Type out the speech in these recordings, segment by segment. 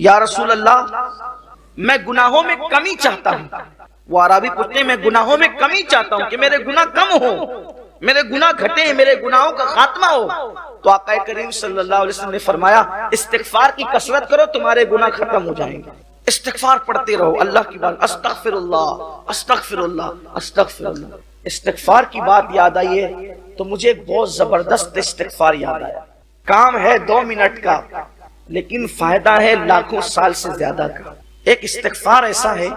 یا رسول اللہ میں گناہوں میں کمی چاہتا ہوں. وہ عربی پوچھتے ہیں میں گناہوں میں کمی چاہتا ہوں کہ میرے گناہ کم ہو، میرے گناہ گھٹے، میرے گناہوں کا خاتمہ ہو. تو آقا کریم صلی اللہ علیہ وسلم نے فرمایا استغفار کی کثرت کرو تمہارے گناہ ختم ہو جائیں گے. استغفار پڑھتے رہو اللہ کی بات، استغفر اللہ استغفر اللہ استغفر اللہ. استغفار کی بات یاد آئی ہے تو مجھے ایک بہت زبردست استغفار یاد آیا. کام ہے 2 منٹ کا لیکن فائدہ ہے لاکھوں سال سے زیادہ کا. ایک استغفار ایسا ہے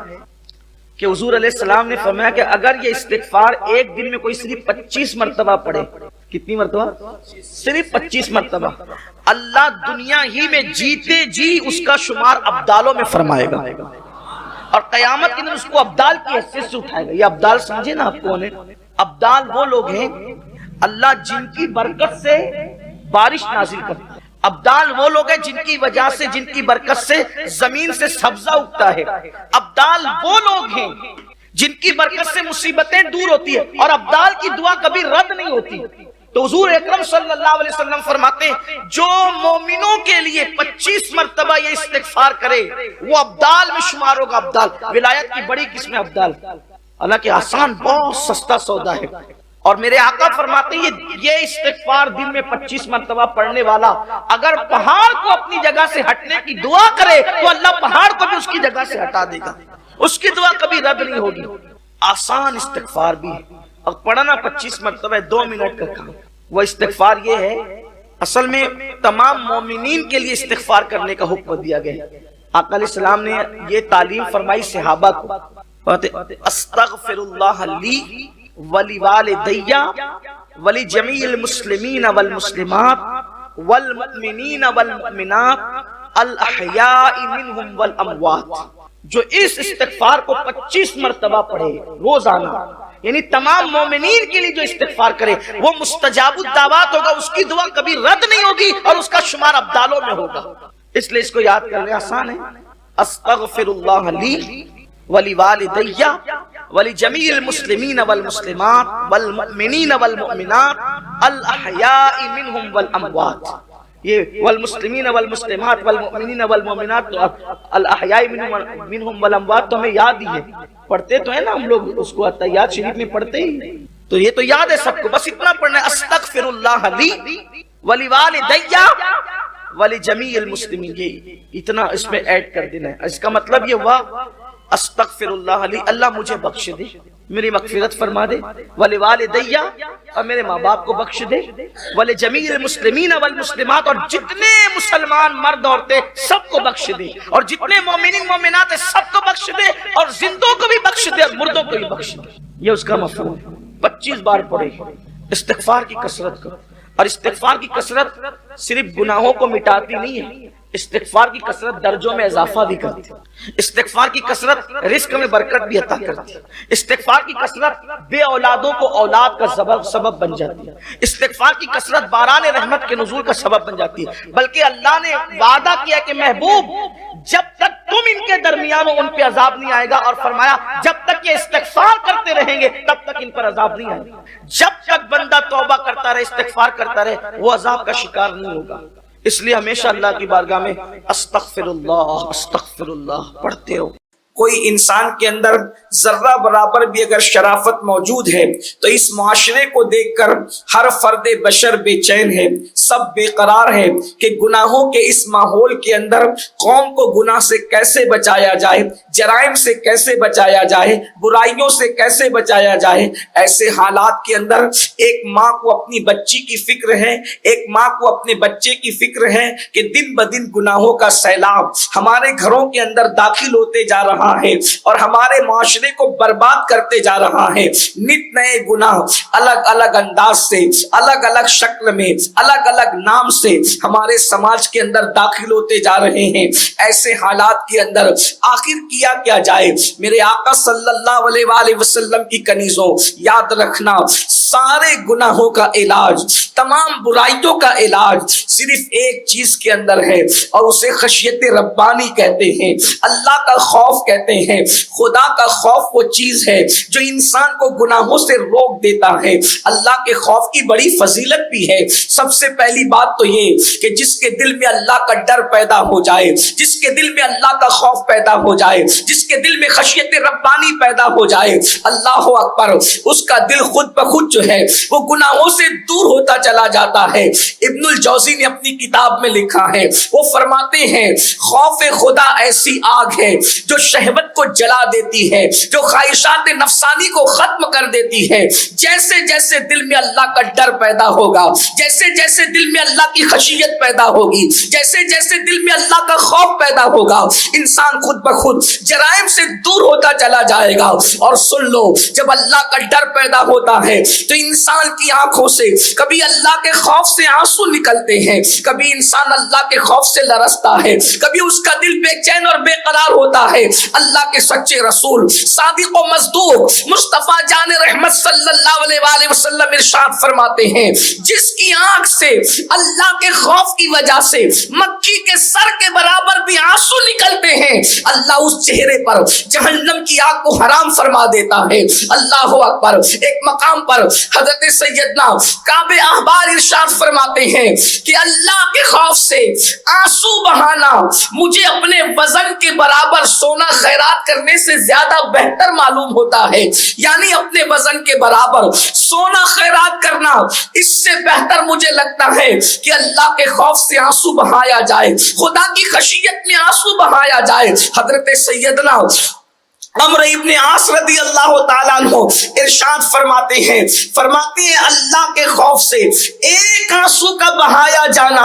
کہ حضور علیہ السلام نے فرمایا کہ اگر یہ استغفار ایک دن میں کوئی صرف 25 مرتبہ پڑھے. کتنی مرتبہ؟ صرف 25 مرتبہ. اللہ دنیا ہی میں جیتے جی اس کا شمار ابدالوں میں فرمائے گا اور قیامت کے دن اس کو ابدال کی حیثیت سے اٹھائے گا. یہ ابدال سمجھے نا آپ کو؟ ابدال وہ لوگ ہیں اللہ جن کی برکت سے بارش نازل کرتا ہے. ابدال وہ لوگ ہیں جن کی وجہ سے، جن کی برکت سے زمین سے سبزہ اگتا ہے. ابدال وہ لوگ ہیں جن کی برکت سے مصیبتیں دور ہوتی ہیں اور ابدال کی دعا کبھی رد نہیں ہوتی. تو حضور اکرم صلی اللہ علیہ وسلم فرماتے ہیں جو مومنوں کے لیے 25 مرتبہ یہ استغفار کرے وہ ابدال میں شمار ہوگا. ابدال ولایت کی بڑی قسم ہے ابدال. حالانکہ آسان بہت سستا سودا ہے. اور میرے آقا فرماتے ہیں یہ استغفار دن میں 25 مرتبہ پڑھنے والا اگر پہاڑ کو اپنی جگہ سے ہٹنے کی دعا کرے تو اللہ پہاڑ کو بھی اس کی جگہ سے ہٹا دے گا. اس کی دعا کبھی رد نہیں ہوگی. آسان استغفار بھی ہے اور پڑھنا 25 مرتبہ 2 منٹ کا کام. وہ استغفار یہ ہے اصل میں تمام مومنین کے لیے استغفار کرنے کا حکم دیا گیا. آقا علیہ السلام نے یہ تعلیم فرمائی صحابہ کو. استغفر اللہ لی ولوالدی ولجمیع المسلمین والمسلمات والمؤمنین والمؤمنات الاحیاء منہم والاموات. جو اس استغفار کو 25 مرتبہ پڑھے روزانہ، یعنی تمام مومنین کے لیے جو استغفار کرے وہ مستجاب الدعوات ہوگا. اس کی دعا کبھی رد نہیں ہوگی اور اس کا شمار ابدالوں میں ہوگا. اس لیے اس کو یاد کرنا آسان ہے. استغفر اللہ لی ولوالدی ولجمیع المسلمین والمسلمات والمؤمنین والمؤمنات الاحیاء منہم والاموات. یہ والمسلمین والمسلمات والمؤمنین والمؤمنات الاحیاء منہم والاموات تو ہمیں یاد ہی ہے، پڑھتے تو ہیں نا ہم لوگ اس کو تحیات شریف میں پڑھتے ہی، تو یہ تو یاد ہے سب کو. بس اتنا پڑھنا ہے استغفر اللہ لی ولوالدی ولجمیع المسلمین. یہ اتنا اس میں ایڈ کر دینا ہے. اس کا مطلب یہ ہوا استغفر اللہ علی اللہ مجھے بخش دے، میری مغفرت فرما دے. ولوالدی اور میرے ماں باپ کو بخش دے. ولجمیع المسلمین والمسلمات اور جتنے مسلمان مرد عورتیں سب کو بخش دے اور جتنے مومنین مومنات سب کو بخش دے اور زندوں کو بھی بخش دے اور مردوں کو بھی بخش دے. یہ اس کا مفہوم ہے. 25 بار پڑھے. استغفار کی کثرت کرو. اور استغفار کی کثرت صرف گناہوں کو مٹاتی نہیں ہے، استغفار کی کثرت درجوں میں اضافہ بھی کرتی ہے. استغفار کی کثرت رزق میں برکت بھی عطا کرتی ہے. استغفار کی کثرت بے اولادوں کو اولاد کا سبب بن جاتی ہے. استغفار کی کثرت باران رحمت کے نزول کا سبب بن جاتی ہے. بلکہ اللہ نے وعدہ کیا کہ محبوب جب تک تم ان کے درمیان ہو ان پہ عذاب نہیں آئے گا، اور فرمایا جب تک یہ استغفار کرتے رہیں گے تب تک ان پر عذاب نہیں آئے گا. جب تک بندہ توبہ کرتا رہے استغفار کرتا رہے وہ عذاب کا شکار نہیں ہوگا. اس لیے ہمیشہ اللہ کی بارگاہ میں استغفر اللہ پڑھتے ہو. کوئی انسان کے اندر ذرہ برابر بھی اگر شرافت موجود ہے تو اس معاشرے کو دیکھ کر ہر فرد بشر بے چین ہے، سب بے قرار ہے کہ گناہوں کے اس ماحول کے اندر قوم کو گناہ سے کیسے بچایا جائے، جرائم سے کیسے بچایا جائے، برائیوں سے کیسے بچایا جائے. ایسے حالات کے اندر ایک ماں کو اپنی بچی کی فکر ہے، ایک ماں کو اپنے بچے کی فکر ہے کہ دن بدن گناہوں کا سیلاب ہمارے گھروں کے اندر داخل ہوتے جا رہا ہے اور ہمارے معاشرے کو برباد کرتے جا رہا ہے. نت نئے گناہ الگ الگ انداز سے، الگ الگ شکل میں، الگ الگ نام سے ہمارے سماج کے اندر داخل ہوتے جا رہے ہیں. ایسے حالات کے اندر آخر کیا جائے؟ میرے آقا صلی اللہ علیہ وآلہ وسلم کی کنیزوں یاد رکھنا، سارے گناہوں کا علاج، تمام برائیوں کا علاج صرف ایک چیز کے اندر ہے اور اسے خشیت ربانی کہتے ہیں، اللہ کا خوف کہتے ہیں. خدا کا خوف خوف وہ چیز ہے جو انسان کو گناہوں سے روک دیتا ہے۔ اللہ کے خوف کی بڑی فضیلت بھی ہے۔ سب سے پہلی بات تو یہ کہ جس کے دل میں اللہ کا ڈر پیدا ہو جائے، جس کے دل میں اللہ کا خوف پیدا ہو جائے، جس کے دل میں خشیت ربانی پیدا ہو جائے، اللہ اکبر، اس کا دل خود بخود جو ہے وہ گناہوں سے دور ہوتا چلا جاتا ہے۔ ابن الجوزی نے اپنی کتاب میں لکھا ہے، وہ فرماتے ہیں خوف خدا ایسی آگ ہے جو شہوت کو جلا دیتی ہے، جو خواہشات نفسانی کو ختم کر دیتی ہے۔ جیسے جیسے دل میں اللہ کا ڈر پیدا ہوگا، جیسے جیسے دل میں اللہ کی خشیت پیدا ہوگی، جیسے جیسے دل میں اللہ کا خوف پیدا ہوگا، انسان خود بخود جرائم سے دور ہوتا چلا جائے گا۔ اور سن لو، جب اللہ کا ڈر پیدا ہوتا ہے تو انسان کی آنکھوں سے کبھی اللہ کے خوف سے آنسو نکلتے ہیں، کبھی انسان اللہ کے خوف سے لرزتا ہے، کبھی اس کا دل بے چین اور بے قرار ہوتا ہے۔ اللہ کے سچے رسول صادق و مصدوق مصطفیٰ جان رحمت صلی اللہ علیہ وآلہ وسلم ارشاد فرماتے ہیں، جس کی آنکھ سے اللہ کے خوف کی وجہ سے مکھی کے سر کے برابر بھی آنسو نکلتے ہیں، اللہ اس چہرے پر جہنم کی آگ کو حرام فرما دیتا ہے۔ اللہ اکبر۔ ایک مقام پر حضرت سیدنا کعب احبار ارشاد فرماتے ہیں کہ اللہ کے خوف سے آنسو بہانا مجھے اپنے وزن کے برابر سونا خیرات کرنے سے زیادہ بہتر معلوم ہوتا ہے۔ یعنی اپنے وزن کے برابر سونا خیرات کرنا اس سے بہتر مجھے لگتا ہے کہ اللہ کے خوف سے آنسو بہایا جائے، خدا کی خشیت میں آنسو بہایا جائے۔ حضرت سیدنا عمرو ابن عاص رضی اللہ تعالیٰ عنہ ارشاد فرماتے ہیں اللہ کے خوف سے ایک آنسو کا بہایا جانا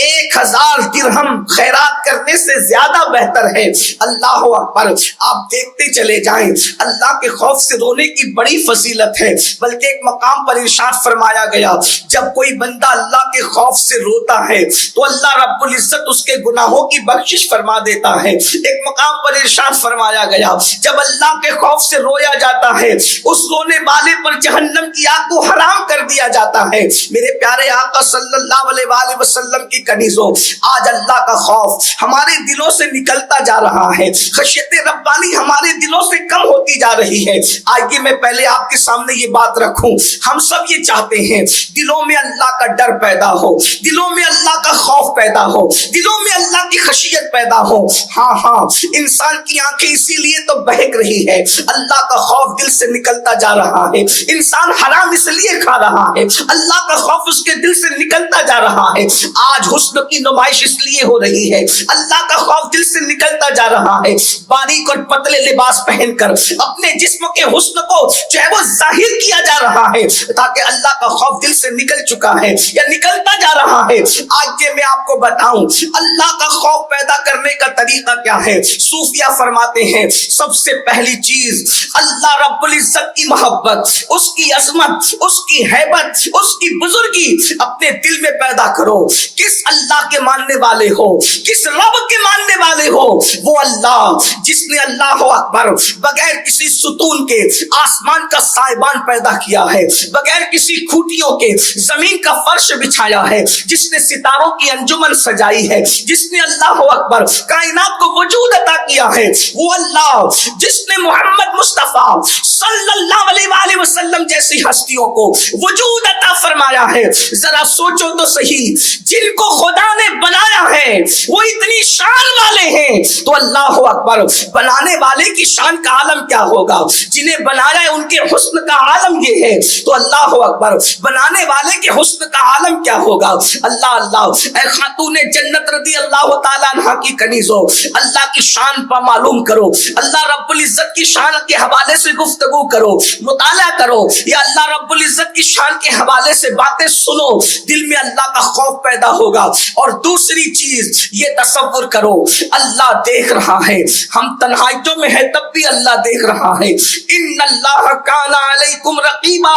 1000 درہم خیرات کرنے سے زیادہ بہتر ہے۔ اللہ اکبر۔ آپ دیکھتے چلے جائیں، اللہ کے خوف سے رونے کی بڑی فضیلت ہے۔ بلکہ ایک مقام پر ارشاد فرمایا گیا، جب کوئی بندہ اللہ کے خوف سے روتا ہے تو اللہ رب العزت اس کے گناہوں کی بخشش فرما دیتا ہے۔ ایک مقام پر ارشاد فرمایا گیا، جب اللہ کے خوف سے رویا جاتا ہے اس رونے والے پر جہنم کی آگ کو حرام کر دیا جاتا ہے۔ میرے پیارے آقا صلی اللہ علیہ وآلہ وسلم کی کنیزوں، آج اللہ کا خوف ہمارے دلوں سے نکلتا جا رہا ہے، خشیت ربانی ہمارے دلوں سے کم ہوتی جا رہی ہے۔ آئیے میں پہلے آپ کے سامنے یہ بات رکھوں، ہم سب یہ چاہتے ہیں دلوں میں اللہ کا ڈر پیدا ہو، دلوں میں اللہ کا خوف پیدا ہو، دلوں میں اللہ کی خشیت پیدا ہو۔ ہاں، انسان کی آنکھیں اسی لیے تو بہک رہی ہے، اللہ کا خوف دل سے نکلتا جا رہا ہے۔ انسان حرام اس لیے کھا رہا ہے، اللہ کا خوف اس کے دل سے نکلتا جا رہا ہے۔ آج حسن کی نمائش اس لیے ہو رہی ہے، اللہ کا خوف دل سے نکلتا جا رہا ہے۔ باریک اور پتلے لباس پہن کر اپنے جسم کے حسن کو جو ہے وہ ظاہر کیا جا رہا ہے، تاکہ اللہ کا خوف دل سے نکل چکا ہے یا نکلتا جا رہا ہے۔ آج یہ میں آپ کو بتاؤں اللہ کا خوف پیدا کرنے کا طریقہ کیا ہے۔ صوفیہ فرماتے ہیں سب سے پہلی چیز اللہ رب العزت کی محبت، اس کی عظمت، اس کی ہیبت، اس کی بزرگی اپنے دل میں پیدا کرو۔ کس اللہ کے ماننے والے ہو، کس رب کے ماننے والے ہو؟ وہ اللہ جس نے اللہ اکبر بغیر کسی ستون کے آسمان کا سائبان پیدا کیا ہے، بغیر کسی کھوٹیوں کے زمین کا فرش بچھایا ہے، جس نے ستاروں کی انجمن سجائی ہے، جس نے اللہ اکبر کائنات کو وجود عطا کیا ہے، وہ اللہ جس نے محمد مصطفیٰ صلی اللہ علیہ وآلہ وسلم جیسی ہستیوں کو وجود عطا فرمایا ہے۔ ذرا سوچو تو صحیح، جن کو خدا نے بنایا ہے وہ اتنی شان والے ہیں، تو اللہ اکبر بنانے والے کی شان کا عالم کیا ہوگا؟ جنہیں بنایا ہے ان کے حسن کا عالم یہ ہے، تو اللہ اکبر بنانے والے کے حسن کا عالم کیا ہوگا؟ اللہ اے خاتون جنت رضی اللہ تعالیٰ عنہ کی کنیزوں، اللہ کی شان پر معلوم کرو، اللہ رب العزت کی شان کے حوالے سے گفتگو کرو، مطالعہ کرو، یا اللہ رب العزت کی شان کے حوالے سے باتیں سنو، دل میں اللہ کا خوف پیدا ہوگا۔ اور دوسری چیز یہ تصور کرو اللہ دیکھ رہا ہے، ہم تنہائیوں میں ہے تب بھی اللہ دیکھ رہا ہے۔ ان اللہ کان علیکم رقیبا،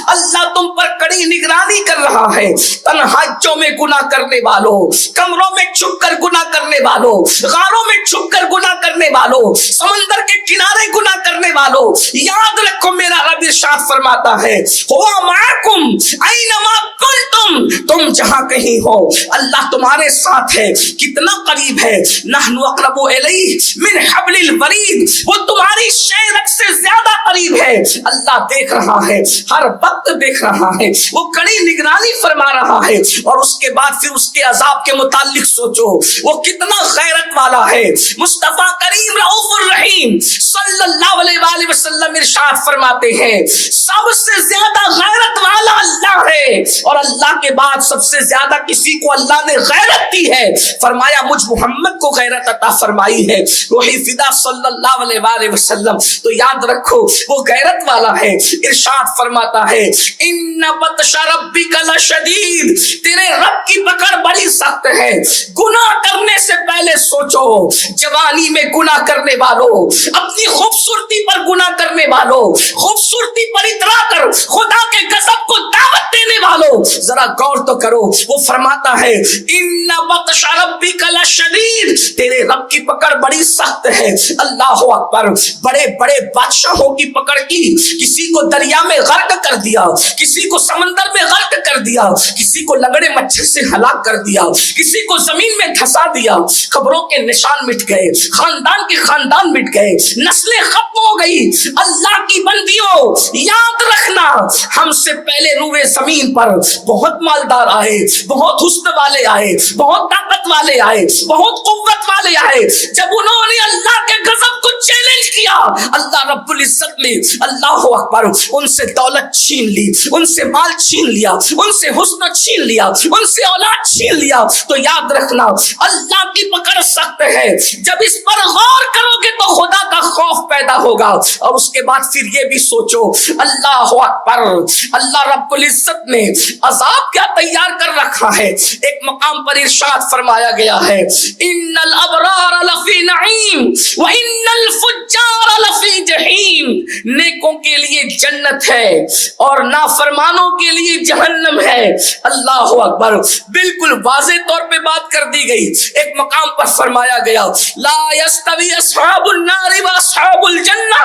اللہ تم پر کڑی نگرانی کر رہا ہے۔ تنہائیوں میں گناہ کرنے والوں، کمروں میں چھپ کر گناہ کرنے والوں، غاروں میں چھپ کر گناہ کرنے والوں، سمندر کے کنارے گناہ کرنے والوں، یاد رکھو میرا رب ارشاد فرماتا ہے ہوا معکم اینما کنتم، تم جہاں کہیں ہو اللہ تمہارے ساتھ ہے۔ کتنا قریب ہے، نہ نحن اقرب الیہ من حبل الورید، وہ تمہاری شیرک سے زیادہ قریب ہے۔ اللہ دیکھ رہا ہے، ہر وقت دیکھ رہا ہے، وہ کڑی نگرانی فرما رہا ہے۔ اور اس کے بعد پھر اس کے عذاب کے متعلق سوچو وہ کتنا غیرت والا ہے۔ مصطفیٰ کریم رؤوف الرحیم صلی اللہ علیہ وآلہ وسلم ارشاد فرماتے ہیں سب سے زیادہ غیرت والا اللہ ہے، اور اللہ کے بعد سب سے زیادہ کسی کو اللہ نے غیرت دی ہے، فرمایا مجھ محمد کو غیرت عطا فرمائی ہے، روحی فدا صلی اللہ علیہ وآلہ وسلم۔ تو یاد رکھو وہ غیرت والا ہے۔ ارشاد فرماتا ہے ان بطش ربک لشدید، تیرے رب کی پکڑ بڑی سخت ہے۔ گناہ کرنے سے پہلے سوچو، جوانی میں گناہ کرنے والوں، اپنی خوبصورتی پر گناہ کرنے والوں، خوبصورتی پر اترا کر خدا کے غضب کو دعوت دینے والوں، ذرا غور تو کرو۔ وہ فرماتا ہے ان بطش ربک لشدید، تیرے رب کی پکڑ بڑی سخت ہے۔ اللہ اکبر، بڑے بڑے بادشاہوں کی پکڑ کی، کسی کو دریا میں غرق کر دیا، کسی کو سمندر میں غرق کر دیا، کسی کو لگڑے مچھر سے ہلاک کر دیا، کسی کو زمین میں دھسا دیا، خبروں کے نشان مٹ گئے، خاندان کے خاندان مٹ گئے، نسلیں ختم ہو گئی۔ اللہ کی بندیوں یاد رکھنا، ہم سے پہلے روئے زمین پر بہت مالدار آئے، بہت حسن والے آئے، بہت طاقت والے آئے، بہت قوت والے آئے۔ جب انہوں نے اللہ کے غضب کو چیلنج کیا، اللہ رب العزت نے اللہ اکبر ان سے دولت چھین لی، ان سے مال چھین لیا، ان سے حسن چھین لیا، ان سے اولاد چھین لیا۔ تو یاد رکھنا اللہ کی پکڑ سخت ہے، جب اس پر غور کرو گے تو خدا کا خوف پیدا ہوگا۔ اور اس کے بعد پھر یہ بھی سوچو اللہ اکبر، اللہ رب العزت نے عذاب کیا تیار کر رکھا ہے۔ ایک مقام پر ارشاد فرمایا گیا ہے ان الابرار لفی نعیم وان الفجار لفی جہیم، نیکوں کے لیے جنت ہے اور نافرمانوں کے لیے جہنم ہے۔ اللہ اکبر، بالکل واضح طور پہ بات کر دی گئی۔ ایک مقام پر فرمایا گیا لا یستوی اصحاب النار واصحاب الجنہ،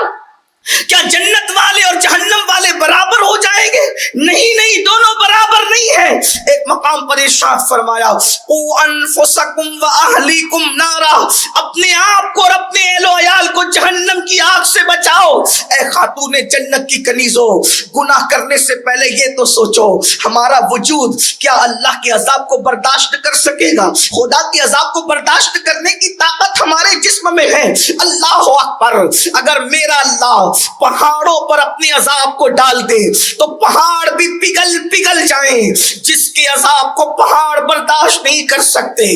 کیا جنت والے اور جہنم والے برابر ہو جائیں گے؟ نہیں نہیں، دونوں برابر نہیں ہیں۔ ایک مقام پر ارشاد فرمایا قوا انفسکم واہلیکم نارا، اپنے آپ کو اور اپنے اہل و عیال کو جہنم کی آگ سے بچاؤ۔ اے خاتون جنت کی کنیزوں، گناہ کرنے سے پہلے یہ تو سوچو ہمارا وجود کیا اللہ کے عذاب کو برداشت کر سکے گا؟ خدا کے عذاب کو برداشت کرنے کی طاقت ہمارے جسم میں ہے۔ اللہ اکبر، اگر میرا اللہ پہاڑوں پر اپنے عذاب کو ڈال دے تو پہاڑ بھی پگھل پگھل جائیں۔ جس کے عذاب کو پہاڑ برداشت نہیں کر سکتے،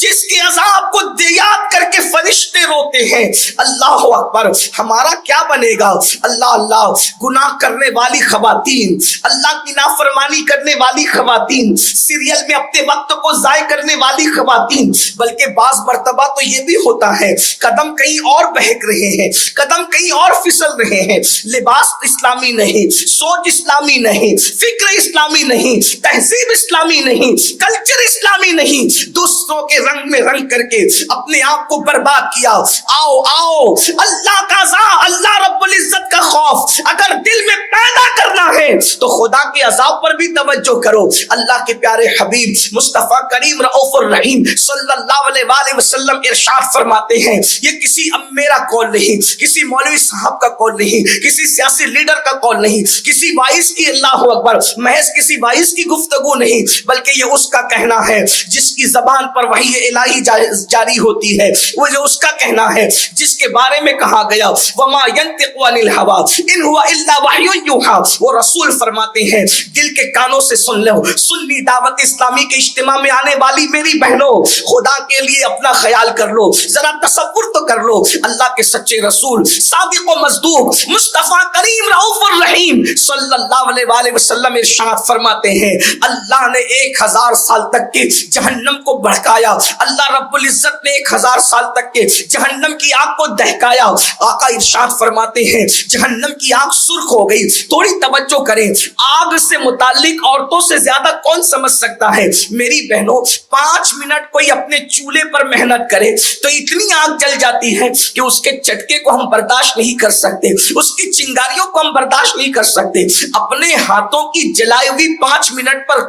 جس کے عذاب کو یاد کر کے فرشتے روتے ہیں، اللہ اکبر، ہمارا کیا بنے گا؟ اللہ اللہ، گناہ کرنے والی خواتین، اللہ کی نافرمانی کرنے والی خواتین، سیریل میں اپنے وقت کو ضائع کرنے والی خواتین، بلکہ بعض مرتبہ تو یہ بھی ہوتا ہے قدم کہیں اور بہک رہے ہیں، قدم کہیں اور پھسل رہے ہیں، لباس اسلامی نہیں، سوچ اسلامی نہیں، فکر اسلامی نہیں، تہذیب اسلامی نہیں، کلچر اسلامی نہیں، دوسروں کے رنگ میں رنگ کر کے اپنے آپ کو برباد کیا۔ آؤ آؤ، اللہ کا عذاب، اللہ رب العزت کا خوف اگر دل میں پیدا کرنا ہے تو خدا کے عذاب پر بھی توجہ کرو۔ اللہ کے پیارے حبیب مصطفیٰ کریم رؤوف الرحیم صلی اللہ علیہ وآلہ وسلم ارشاد فرماتے ہیں، یہ کسی میرا قول نہیں، کسی مولوی صاحب کا قول نہیں، کسی سیاسی لیڈر کا قول نہیں، کسی وائس کی، اللہ اکبر، محض کسی وائس کی گفتگو نہیں، بلکہ یہ اس کا کہنا ہے جس کی زبان پر وحی الہی جاری ہوتی ہے، وہ جو اس کا کہنا ہے جس کے بارے میں کہا گیا وما ينطق عن الهوى ان هو الا وحی یوحى، وہ رسول فرماتے ہیں دل کے کانوں سے سن لو۔ سنی دعوت اسلامی کے اجتماع میں آنے والی میری بہنوں، خدا کے لیے اپنا خیال کر لو، ذرا تصور تو کر لو، اللہ کے سچے رسول صادق و مصدوق مصطفیٰ کریم رؤوف الرحیم صلی اللہ علیہ وآلہ وسلم ارشاد فرماتے ہیں اللہ نے 1000 سال تک کے جہنم کو بھڑکایا، اللہ رب العزت نے 1000 سال تک کے جہنم جہنم کی آگ کو دہکایا. آقا ارشاد فرماتے ہیں جہنم کی آگ سرخ ہو گئی. تھوڑی توجہ کریں, آگ سے متعلق عورتوں سے زیادہ کون سمجھ سکتا ہے؟ میری بہنوں 5 منٹ کوئی اپنے چولہے پر محنت کرے تو اتنی آگ جل جاتی ہے کہ اس کے چٹکے کو ہم برداشت نہیں کر سکتے, اس کی چنگاریوں کو ہم برداشت نہیں کر سکتے. اپنے ہاتھوں کی جلائی ہوئی 5 منٹ پر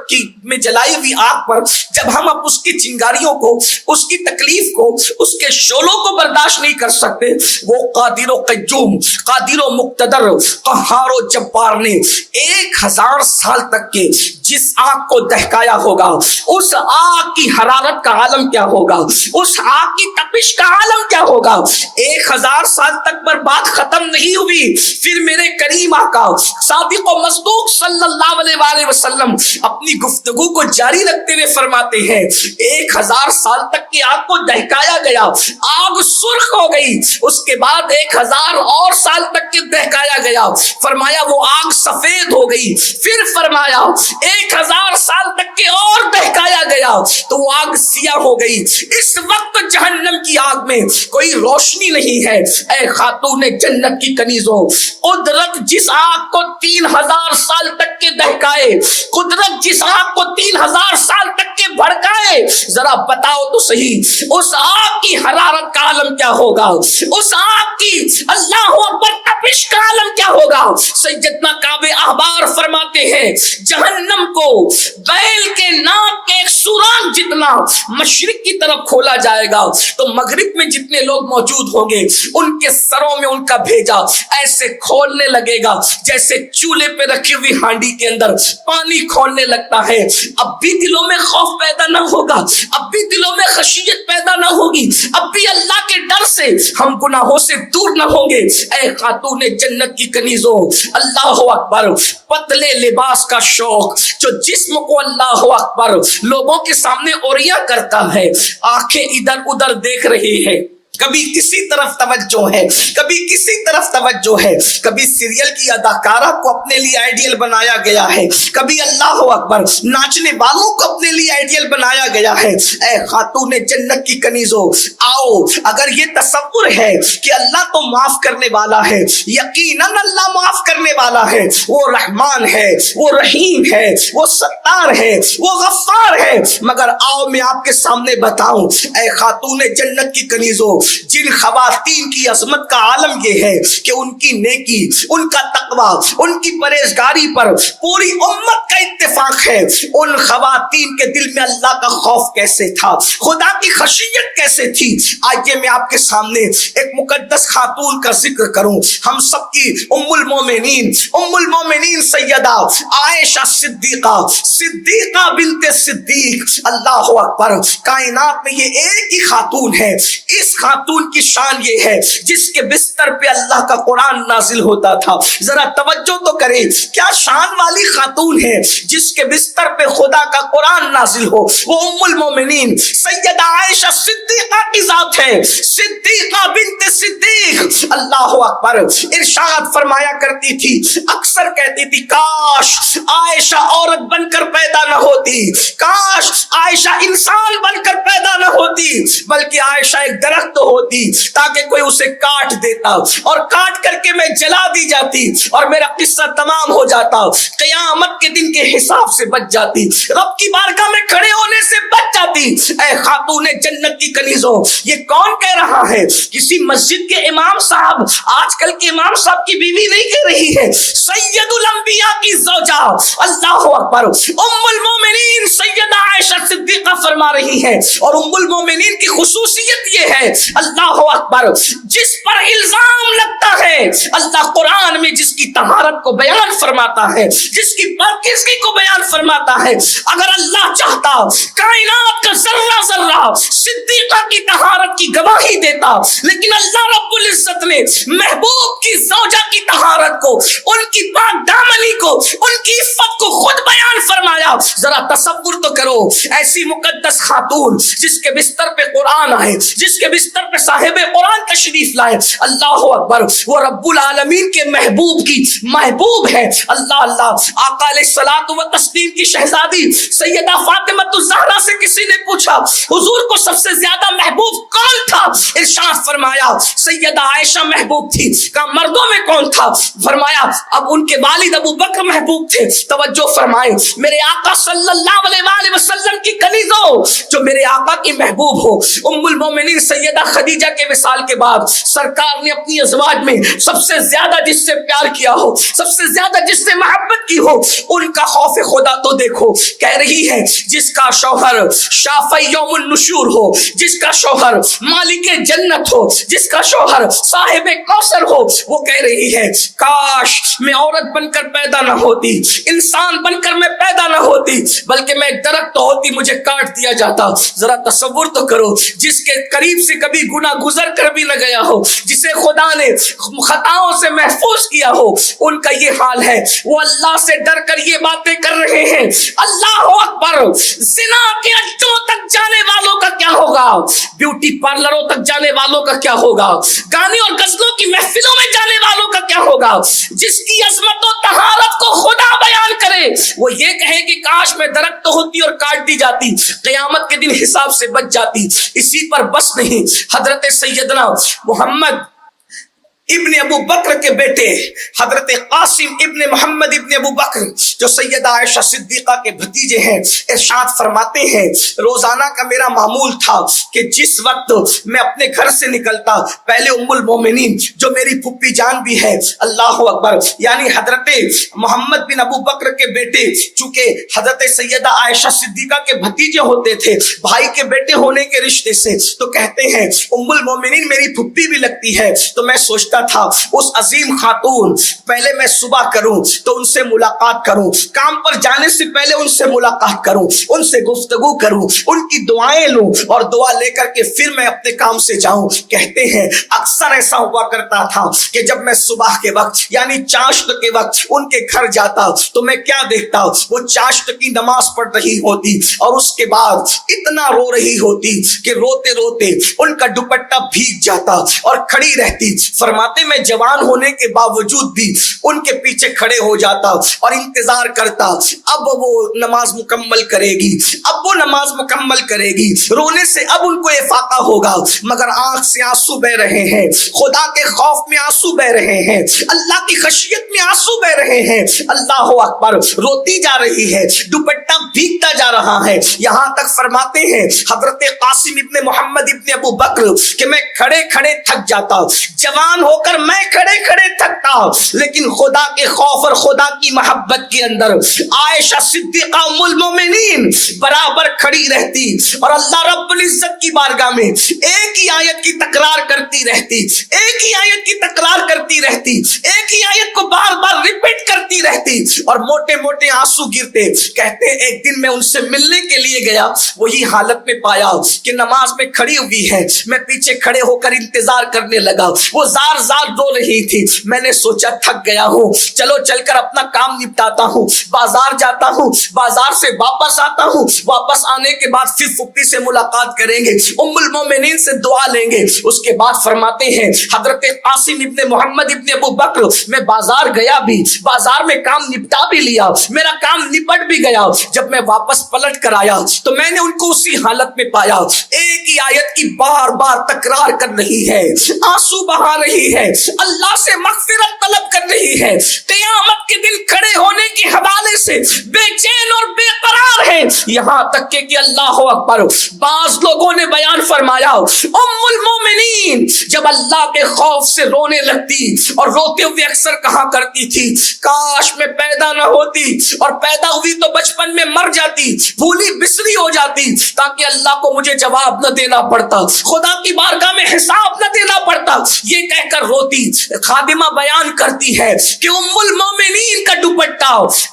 میں جلائی ہوئی آگ پر جب ہم اب اس کی چنگاریوں کو, اس کی تکلیف کو, اس کے شعلوں کو برداشت نہیں کر سکتے, وہ قادر و قیوم, قادر و مقتدر, قہار و جبار نے 1000 سال تک کے جس آگ کو دہکایا ہوگا, اس آگ کی حرارت کا عالم کیا ہوگا, اس آگ کی تپش کا عالم کیا ہوگا. 1000 سال تک پر بات ختم نہیں ہوئی. پھر میرے کریم آقا صادق و مصدوق صلی اللہ علیہ وآلہ وسلم اپنی گفتگو کو جاری رکھتے ہوئے فرماتے ہیں 1000 سال تک کی آگ کو دہکایا گیا, آگ سرخ ہو گئی. اس کے بعد 1000 اور سال تک کے دہکایا گیا, فرمایا وہ آگ سفید ہو گئی. پھر فرمایا 1000 سال تک کے اور دہکایا گیا تو وہ آگ سیاہ ہو گئی. اس وقت جہنم کی آگ میں کوئی روشنی نہیں ہے. اے خاتون جنت کی کنیزوں, قدرت جس آگ کو 3000 سال تک کے دہکائے, قدرت جس آگ کو 3000 سال تک کے بھڑکائے, ذرا بتاؤ تو صحیح اس آگ کی حرارت کا عالم کیا ہوگا, اس آگ کی اللہ اکبر تپش کا عالم کیا ہوگا. سیدنا کعب احبار فرماتے ہیں جہنم کو بیل کے ناک کے ایک سوراخ جتنا مشرق کی طرف کھولا جائے گا تو مغرب میں جتنے لوگ موجود ہوں گے ان کے سروں میں ان کا بھیجا ایسے کھولنے لگے گا جیسے چولہے پہ رکھی ہوئی ہانڈی کے اندر پانی کھولنے لگتا ہے. اب بھی دلوں میں خوف پیدا نہ ہوگا, اب بھی دلوں میں خشیت پیدا نہ ہوگی, اب بھی اللہ کے ڈر سے ہم گناہوں سے دور نہ ہوں گے. اے خاتون جنت کی کنیزوں, اللہ اکبر, پتلے لباس کا شوق جو جسم کو اللہ اکبر لوگوں کے سامنے اوریاں کرتا ہے, آنکھیں ادھر ادھر دیکھ رہی ہے, کبھی کسی طرف توجہ ہے, کبھی کسی طرف توجہ ہے, کبھی سیریل کی اداکارہ کو اپنے لیے آئیڈیل بنایا گیا ہے, کبھی اللہ اکبر ناچنے والوں کو اپنے لیے آئیڈیل بنایا گیا ہے. اے خاتون جنت کی کنیزوں, آؤ اگر یہ تصور ہے کہ اللہ تو معاف کرنے والا ہے, یقیناً اللہ معاف کرنے والا ہے, وہ رحمان ہے, وہ رحیم ہے, وہ ستار ہے, وہ غفار ہے, مگر آؤ میں آپ کے سامنے بتاؤں اے خاتون جنت کی کنیزوں, جن خواتین کی عظمت کا عالم یہ ہے کہ ان کی نیکی, ان کا تقوی, ان کی پرہیزگاری پر پوری امت کا اتفاق ہے. ان خواتین کے دل میں اللہ کا خوف کیسے تھا, خدا کی خشیت کیسے تھی. آئیے میں آپ کے سامنے ایک مقدس خاتون کا ذکر کروں, ہم سب کی ام المومنین سیدہ عائشہ صدیقہ, صدیقہ بنت صدیق. اللہ اکبر, کائنات میں یہ ایک ہی خاتون ہے. اس خاتون کی شان یہ ہے جس کے بستر پہ اللہ کا قرآن نازل ہوتا تھا. ذرا توجہ تو کریں, کیا شان والی خاتون ہے جس کے بستر پہ خدا کا قرآن نازل ہو. وہ ام المومنین سیدہ عائشہ صدیقہ کی ذات ہے, صدیقہ بنت صدیق. اللہ اکبر, ارشاد فرمایا کرتی تھی, اکثر کہتی تھی کاش عائشہ عورت بن کر پیدا نہ ہوتی, کاش عائشہ انسان بن کر پیدا نہ ہوتی, بلکہ عائشہ ایک درخت ہوتی تاکہ کوئی اسے کاٹ دیتا اور کاٹ کر کے میں جلا دی جاتی اور میرا قصہ تمام ہو جاتا, قیامت کے دن کے حساب سے بچ جاتی, رب کی بارگاہ میں کھڑے ہونے سے بچ جاتی. اے خاتون جنت کی کنیزوں, یہ کون کہہ رہا ہے؟ کسی مسجد کے امام صاحب, آج کل کے امام صاحب کی بیوی نہیں کہہ رہی ہے, سید الانبیاء کی زوجہ اللہ اکبر ام المومنین سیدہ عائشہ صدیقہ فرما رہی ہے. اور ام المومنین کی خصوصیت یہ ہے اللہ اکبر, جس پر الزام لگتا ہے اللہ قرآن میں جس کی طہارت کو بیان فرماتا ہے, جس کی پاکیزگی کو بیان فرماتا ہے, اگر اللہ چاہتا کائنات کا ذرہ ذرہ صدیقہ کی طہارت کی گواہی دیتا, لیکن اللہ رب العزت نے محبوب کی زوجہ کی طہارت کو, ان کی پاک دامنی کو, ان کی عفت کو خود بیان فرمایا. ذرا تصور تو کرو, ایسی مقدس خاتون جس کے بستر پہ قرآن آئے, جس کے بستر منظر پہ صاحب قرآن تشریف لائے. اللہ اکبر. وہ رب العالمین کے محبوب کی محبوب ہے. اللہ اللہ. آقا علیہ الصلوۃ والتسلیم کی شہزادی سیدہ فاطمہ الزہرا سے کسی نے پوچھا حضور کو سب سے زیادہ محبوب کون تھا؟ ارشاد فرمایا سیدہ عائشہ محبوب تھی. کہا مردوں میں کون تھا؟ فرمایا اب ان کے والد ابو بکر محبوب تھے. توجہ فرمائیں میرے آقا صلی اللہ علیہ وآلہ وسلم کی کنیزوں جو میرے آقا کی محبوب ہو. ام المومنین سیدہ خدیجہ کے وصال کے بعد سرکار نے اپنی ازواج میں سب سے زیادہ جس سے پیار کیا ہو, سب سے زیادہ جس سے محبت کی ہو, ان کا خوف خدا تو دیکھو. کہہ رہی ہے جس کا شوہر شافع یوم النشور ہو, جس کا شوہر مالک جنت ہو, جس کا شوہر صاحب کوثر ہو, وہ کہہ رہی ہے کاش میں عورت بن کر پیدا نہ ہوتی, انسان بن کر میں پیدا نہ ہوتی, بلکہ میں درخت ہوتی مجھے کاٹ دیا جاتا. ذرا تصور تو کرو جس کے قریب سے کبھی گناہ گزر کر بھی نہ گیا ہو, جسے خدا نے خطاؤں سے محفوظ کیا ہو, ان کا یہ حال ہے. وہ اللہ سے ڈر کر یہ باتیں کر رہے ہیں. اللہ اکبر. زنا کے اڈوں تک جانے والوں کا کیا ہوگا, بیوٹی پارلروں تک جانے والوں کا کیا ہوگا, گانے اور غزلوں کی محفلوں میں جانے والوں کا کیا ہوگا. جس کی عظمت و طہارت کو خدا بیان کرے وہ یہ کہے کہ کاش میں درخت ہوتی اور کاٹ دی جاتی, قیامت کے دن حساب سے بچ جاتی. اسی پر بس نہیں, حضرت سیدنا محمد ابن ابو بکر کے بیٹے حضرت قاسم ابن محمد ابن ابو بکر جو سیدہ عائشہ صدیقہ کے بھتیجے ہیں, ارشاد فرماتے ہیں روزانہ کا میرا معمول تھا کہ جس وقت میں اپنے گھر سے نکلتا پہلے ام المومنین جو میری پھپھی جان بھی ہے, اللہ اکبر, یعنی حضرت محمد بن ابو بکر کے بیٹے چونکہ حضرت سیدہ عائشہ صدیقہ کے بھتیجے ہوتے تھے بھائی کے بیٹے ہونے کے رشتے سے, تو کہتے ہیں ام المومنین میری پھپھی بھی لگتی ہے. تو میں سوچتا تھا اس عظیم خاتون پہلے میں صبح کروں تو ان سے ملاقات کروں, کام پر جانے سے پہلے ان سے ملاقات کروں, ان سے گفتگو کروں, ان کی دعائیں لوں اور دعا لے کر کے پھر میں اپنے کام سے جاؤں. کہتے ہیں اکثر ایسا ہوا کرتا تھا کہ جب میں صبح کے وقت یعنی چاشت کے وقت ان کے گھر جاتا تو میں کیا دیکھتا, وہ چاشت کی نماز پڑھ رہی ہوتی اور اس کے بعد اتنا رو رہی ہوتی کہ روتے روتے ان کا دوپٹہ بھیگ جاتا اور کھڑی رہتی. فرماتے میں جوان ہونے کے باوجود بھی ان کے پیچھے کھڑے ہو جاتا اور انتظار کرتا اب وہ نماز مکمل کرے گی, اب وہ نماز مکمل کرے گی. رونے سے اب ان کو افاقہ ہوگا مگر آنکھ سے آنسو بہ رہے ہیں, خدا کے خوف میں آنسو بہ رہے ہیں, اللہ کی خشیت میں آنسو بہ رہے ہیں. اللہ اکبر. روتی جا رہی ہے, دوپٹہ بھیگتا جا رہا ہے. یہاں تک فرماتے ہیں حضرت قاسم ابن محمد ابن ابو بکر کہ میں کھڑے کھڑے تھک جاتا, جوان ہو کر میں کھڑے کھڑے تھکتا, لیکن خدا کے خوف اور خدا کی محبت کے اندر عائشہ صدیقہ ام المومنین برابر کھڑی رہتی اور اللہ رب العزت کی بارگاہ میں ایک ہی آیت کی تکرار کرتی رہتی, ایک ہی آیت کی تکرار کرتی رہتی, ایک ہی آیت کو بار بار ریپیٹ کرتی رہتی اور موٹے موٹے آنسو گرتے. کہتے ہیں ایک دن میں ان سے ملنے کے لیے گیا, وہی حالت میں پایا کہ نماز میں کھڑی ہوئی ہے, میں پیچھے کھڑے ہو کر انتظار کرنے لگا, وہ زار زار رو رہی تھی. میں نے سوچا تھک گیا ہوں, چلو چل کر اپنا کام نپٹاتا ہوں, بازار جاتا ہوں, بازار سے واپس آتا ہوں, واپس آنے کے بعد پھر پھپھی سے ملاقات کریں گے, ام المومنین سے دعا لیں گے. اس کے بعد فرماتے ہیں حضرت قاسم ابن محمد ابن ابو بکر میں بازار گیا بھی, بازار میں کام نپٹا بھی لیا, میرا کام نپٹ بھی گیا. جب میں واپس پلٹ کر آیا تو میں نے ان کو اسی حالت میں پایا, ایک ہی آیت کی بار بار تکرار کر رہی ہے, آنسو بہا رہی ہے, اللہ سے مغفرت طلب کر رہی ہے, قیامت کے دن کھڑے ہونے کے حوالے سے بے چین اور بے قرار ہے. یہاں تک کہ اللہ اکبر, بعض لوگوں نے بیان فرمایا ام المومنین جب اللہ کے خوف سے رونے لگتی اور روتے ہوئے اکثر کہا کرتی تھی کاش میں پیدا نہ ہوتی, اور پیدا ہوئی تو بچپن میں مر جاتی, بھولی بسری ہو جاتی, تاکہ اللہ کو مجھے جواب نہ دینا پڑتا, خدا کی بارگاہ میں حساب نہ دینا پڑتا, یہ کہہ کر روتی. خادمہ بیان کرتی ہے کہ ام المومنین کا دوپٹہ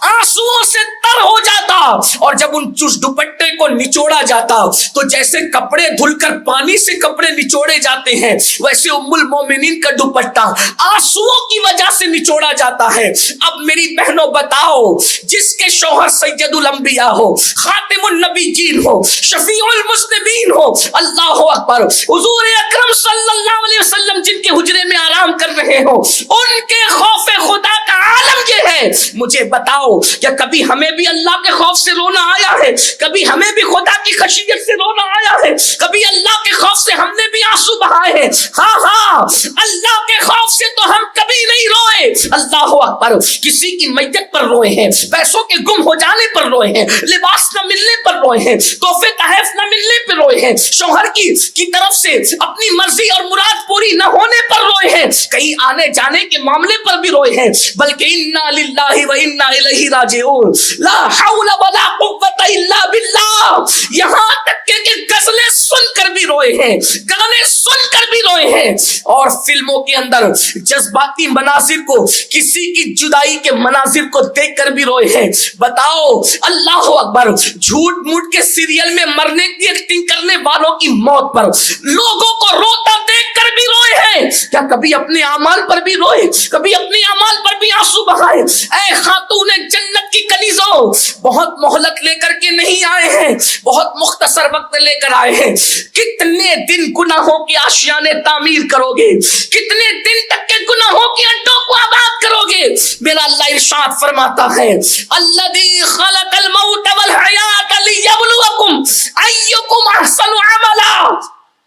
آنسوؤں سے تر ہو جاتا, اور جب ان دوپٹے کو نچوڑا جاتا تو جیسے کپڑے دھل کر پانی سے کپڑے نچوڑے جاتے ہیں, ویسے ام المومنین کا دوپٹہ آنسوؤں کی وجہ سے نچوڑا جاتا ہے. اب میری بہنوں بتاؤ, جس کے شوہر سید الانبیاء ہو, خاتم النبیین ہو, شفیع المذنبین ہو, اللہ اکبر, حضور اکرم صلی اللہ علیہ وسلم جن کے حجرے میں آرام کر رہے ہو, ان کے خوف خدا کا عالم یہ ہے. مجھے بتاؤ کیا کبھی ہمیں بھی اللہ کے خوف سے رونا آیا ہے؟ کبھی ہمیں بھی خدا کی خشیت سے رونا آیا ہے؟ کبھی اللہ کے خوف سے ہم نے بھی آنسو بہائے ہیں؟ ہاں, اللہ کے خوف سے تو ہم کبھی نہیں روئے. اللہ اکبر, کسی کی میت پر روئے ہیں, پیسوں کے گم ہو جانے پر روئے ہیں, لباس نہ ملنے پر روئے ہیں, تحفے تحائف نہ ملنے پر روئے ہیں, شوہر کی طرف سے اپنی مرضی اور مراد پوری نہ ہونے پر روئے ہیں, کہیں آنے جانے کے معاملے پر بھی روئے ہیں, بلکہ انا للہ و انا الیہ راجعون, لا حول ولا قوت الا باللہ, یہاں تک کہ غزلیں سن کر بھی روئے ہیں, گانے سن کر بھی روئے ہیں, اور فلموں کے اندر جذباتی مناظر کو, کسی کی جدائی کے مناظر کو دیکھ کر بھی روئے ہیں. بتاؤ, اللہ اکبر, جھوٹ موٹ کے سیریل میں مرنے کی ایکٹنگ کرنے والوں کی موت پر لوگوں کو روتا دیکھ کر بھی روئے ہیں. کیا کبھی اپنے اعمال پر بھی روئے؟ کبھی اپنے اعمال پر بھی آنسو بہائے؟ اے خاتون جنت کی کنیزوں, بہت مہلت لے کر کے نہیں آئے ہیں, بہت مختصر وقت لے کر آئے ہیں. کتنے دن گناہوں کی آشیانے تعمیر کرو گے؟ کتنے دن تک کے گناہوں کی اڈوں کو آباد کرو گے؟ میرا اللہ ارشاد فرماتا ہے, الذی خلق الموت والحیات لیبلوکم ایکم احسن عملا,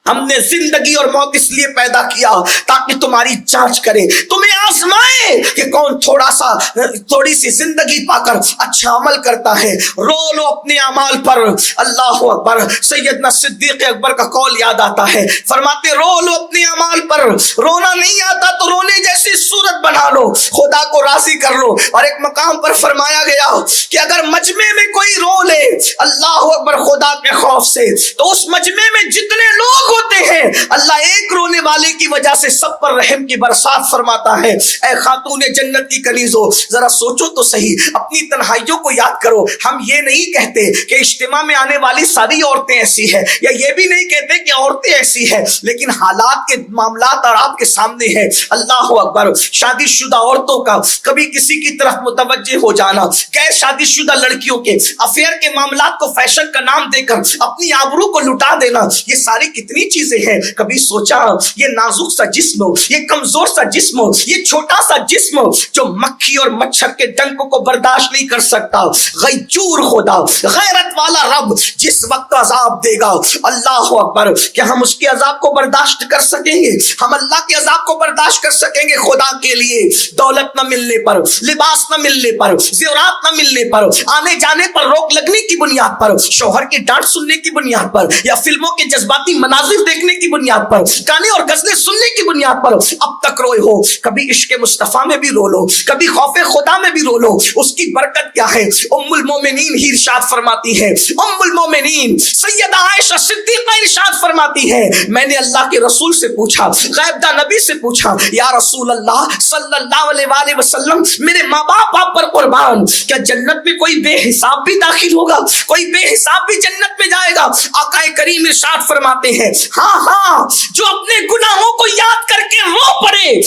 ہم نے زندگی اور موت اس لیے پیدا کیا تاکہ تمہاری جانچ کرے, تمہیں آزمائے کہ کون تھوڑی سی زندگی پا کر اچھا عمل کرتا ہے. رو لو اپنے اعمال پر. اللہ اکبر, سیدنا صدیق اکبر کا قول یاد آتا ہے, فرماتے رو لو اپنے اعمال پر, رونا نہیں آتا تو رونے جیسی صورت بنا لو, خدا کو راضی کر لو. اور ایک مقام پر فرمایا گیا کہ اگر مجمع میں کوئی رو لے اللہ اکبر خدا کے خوف سے, تو اس مجمع میں جتنے لوگ ہوتے ہیں اللہ ایک رونے والے کی وجہ سے سب پر رحم کی برسات فرماتا ہے. اے خاتون جنت کی کنیزوں, ذرا سوچو تو صحیح, اپنی تنہائیوں کو یاد کرو. ہم یہ نہیں کہتے کہ اجتماع میں آنے والی ساری عورتیں ایسی ہیں, یا یہ بھی نہیں کہتے کہ عورتیں ایسی ہیں, لیکن حالات کے معاملات اور آپ کے سامنے ہیں. اللہ اکبر, شادی شدہ عورتوں کا کبھی کسی کی طرف متوجہ ہو جانا, غیر شادی شدہ لڑکیوں کے افیئر کے معاملات کو فیشن کا نام دے کر اپنی آبرو کو لٹا دینا, یہ ساری کتنی چیزیں ہیں. کبھی سوچا یہ نازک سا جسم, یہ کمزور سا جسم, یہ چھوٹا سا جسم جو مکھی اور مچھر کے ڈنک کو برداشت نہیں کر سکتا, غیور خدا, غیرت والا رب جس وقت عذاب دے گا, اللہ اکبر, کیا ہم اس کے عذاب کو برداشت کر سکیں گے؟ ہم اللہ کے عذاب کو برداشت کر سکیں گے؟ خدا کے لیے دولت نہ ملنے پر, لباس نہ ملنے پر, زیورات نہ ملنے پر, آنے جانے پر روک لگنے کی بنیاد پر, شوہر کی ڈانٹ سننے کی بنیاد پر, یا فلموں کے جذباتی مناظر دیکھنے کی بنیاد پر, گانے اور غزلیں سننے کی بنیاد پر اب تک روئے ہو. کبھی عشق مصطفیٰ میں بھی رو لو, کبھی خوف خدا میں بھی رو لو. اس کی برکت کیا ہے؟ ام المومنین ہی ارشاد فرماتی ہے, ام المومنین سیدہ عائشہ صدیقہ ارشاد فرماتی ہے, میں نے اللہ کے رسول سے پوچھا, غیبدہ نبی سے پوچھا, یا رسول اللہ صلی اللہ علیہ وآلہ وسلم, میرے ماں باپ آپ پر قربان, کیا جنت میں کوئی بے حساب بھی داخل ہوگا؟ کوئی بے حساب بھی جنت میں جائے گا؟ آقا کریم ارشاد فرماتے ہیں, ہاں, جو اپنے گناہوں کو یاد کر کے رو پڑے